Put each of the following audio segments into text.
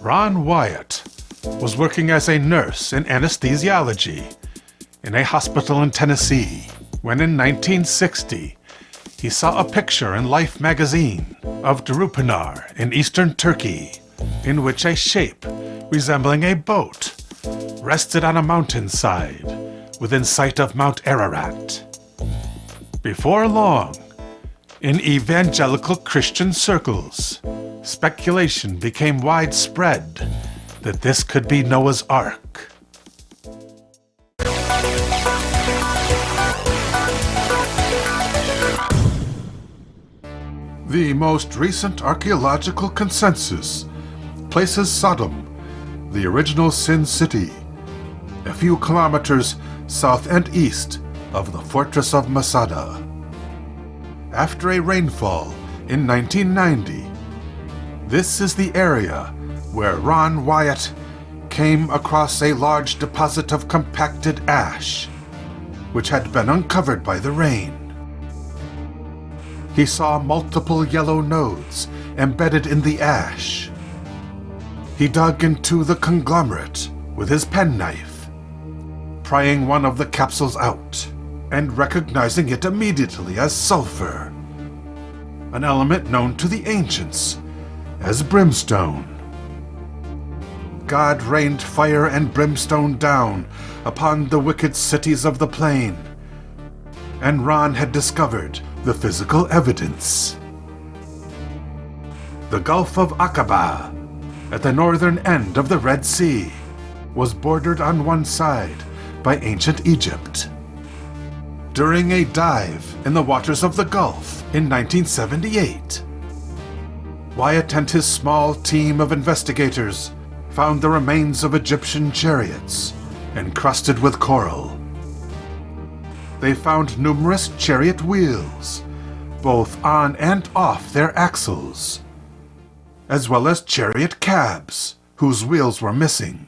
Ron Wyatt was working as a nurse in anesthesiology in a hospital in Tennessee when in 1960 he saw a picture in Life Magazine of Durupınar in eastern Turkey in which a shape resembling a boat rested on a mountainside within sight of Mount Ararat. Before long, in evangelical Christian circles, speculation became widespread that this could be Noah's Ark. The most recent archaeological consensus places Sodom, the original Sin City, a few kilometers south and east of the fortress of Masada. After a rainfall in 1990, this is the area where Ron Wyatt came across a large deposit of compacted ash, which had been uncovered by the rain. He saw multiple yellow nodes embedded in the ash. He dug into the conglomerate with his penknife, prying one of the capsules out and recognizing it immediately as sulfur, an element known to the ancients as brimstone. God rained fire and brimstone down upon the wicked cities of the plain, and Ron had discovered the physical evidence. The Gulf of Aqaba, at the northern end of the Red Sea, was bordered on one side by ancient Egypt. During a dive in the waters of the Gulf in 1978, Wyatt and his small team of investigators found the remains of Egyptian chariots encrusted with coral. They found numerous chariot wheels, both on and off their axles, as well as chariot cabs whose wheels were missing.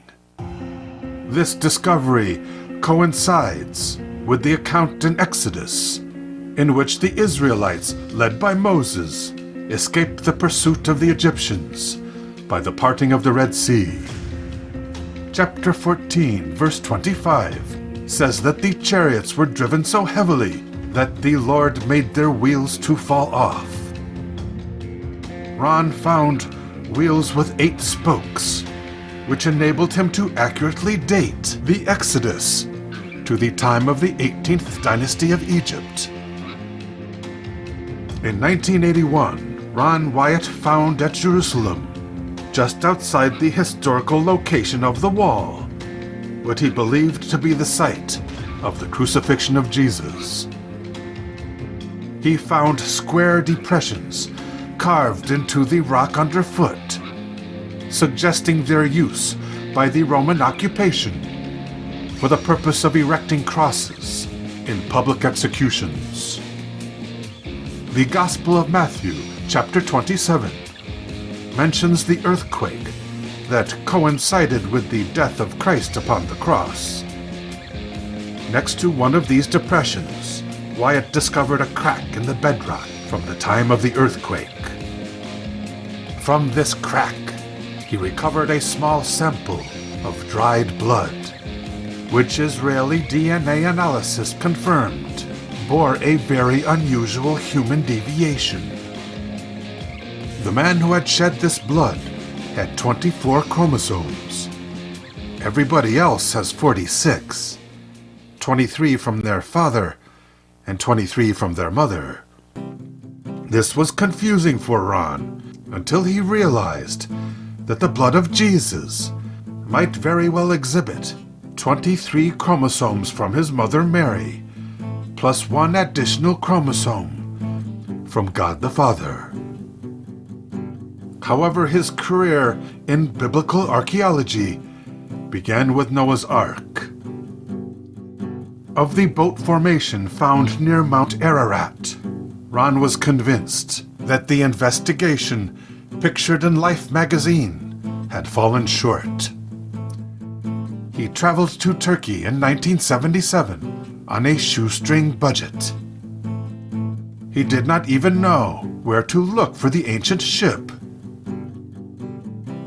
This discovery coincides with the account in Exodus, in which the Israelites, led by Moses, escaped the pursuit of the Egyptians by the parting of the Red Sea. Chapter 14, verse 25, says that the chariots were driven so heavily that the Lord made their wheels to fall off. Ron found wheels with 8 spokes, which enabled him to accurately date the Exodus to the time of the 18th dynasty of Egypt. In 1981, Ron Wyatt found at Jerusalem, just outside the historical location of the wall, what he believed to be the site of the crucifixion of Jesus. He found square depressions carved into the rock underfoot, suggesting their use by the Roman occupation for the purpose of erecting crosses in public executions. The Gospel of Matthew, chapter 27, mentions the earthquake that coincided with the death of Christ upon the cross. Next to one of these depressions, Wyatt discovered a crack in the bedrock from the time of the earthquake. From this crack, he recovered a small sample of dried blood, which Israeli DNA analysis confirmed bore a very unusual human deviation. The man who had shed this blood had 24 chromosomes. Everybody else has 46, 23 from their father and 23 from their mother. This was confusing for Ron until he realized that the blood of Jesus might very well exhibit 23 chromosomes from his mother Mary, plus 1 additional chromosome from God the Father. However, his career in biblical archaeology began with Noah's Ark. Of the boat formation found near Mount Ararat, Ron was convinced that the investigation pictured in Life Magazine had fallen short. He traveled to Turkey in 1977 on a shoestring budget. He did not even know where to look for the ancient ship.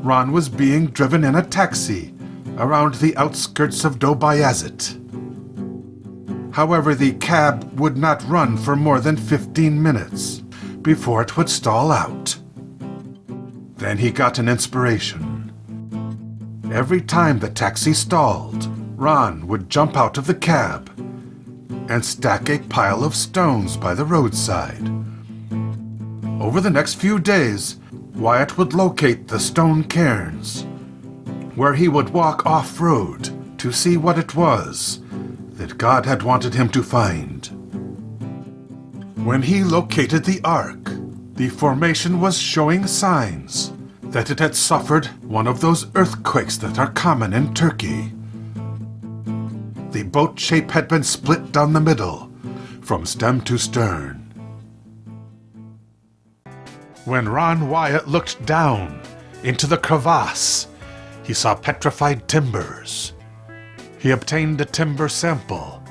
Ron was being driven in a taxi around the outskirts of Dobayazit. However, the cab would not run for more than 15 minutes before it would stall out. Then he got an inspiration. Every time the taxi stalled, Ron would jump out of the cab and stack a pile of stones by the roadside. Over the next few days, Wyatt would locate the stone cairns, where he would walk off-road to see what it was that God had wanted him to find. When he located the ark, the formation was showing signs that it had suffered one of those earthquakes that are common in Turkey. The boat shape had been split down the middle, from stem to stern. When Ron Wyatt looked down into the crevasse, he saw petrified timbers. He obtained a timber sample,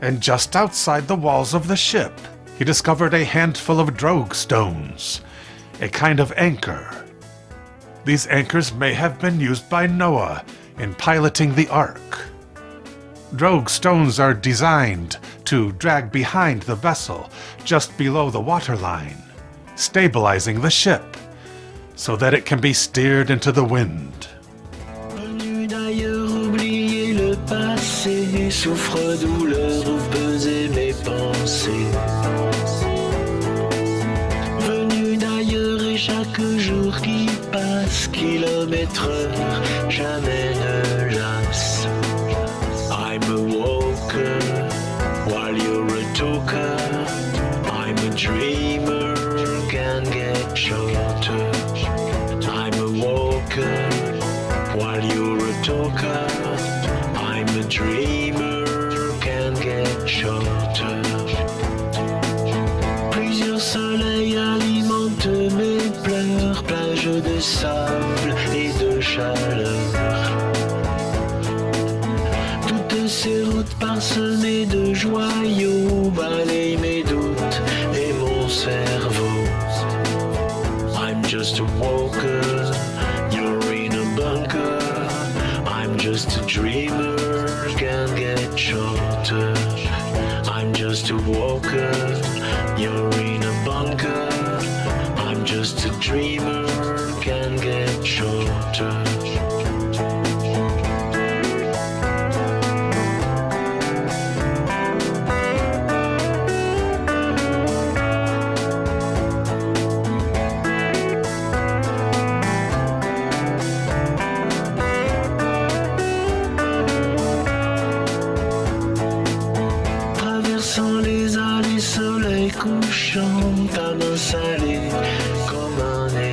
and just outside the walls of the ship, he discovered a handful of drogue stones, a kind of anchor. These anchors may have been used by Noah in piloting the ark. Drogue stones are designed to drag behind the vessel just below the waterline, stabilizing the ship so that it can be steered into the wind. Venu d'ailleurs oublier le passé, souffre douleur ou peser mes pensées. Venu d'ailleurs et chaque jour qui passe, kilomètre heure, jamais ne lasse. I'm a walker while you're a talker. I'm a dreamer, can get shorter. I'm a walker while you're a talker. I'm a dreamer, can get shorter. Plusieurs soleils alimentent mes pleurs, plage de sable et de chaleur. Ces routes parsemées de joyaux balayent mes doutes et mon cerveau. I'm just a walker, you're in a bunker. I'm just a dreamer, can get shorter. I'm just a walker, you're in a bunker. I'm just a dreamer, can get shorter. Couchant, ta main salée.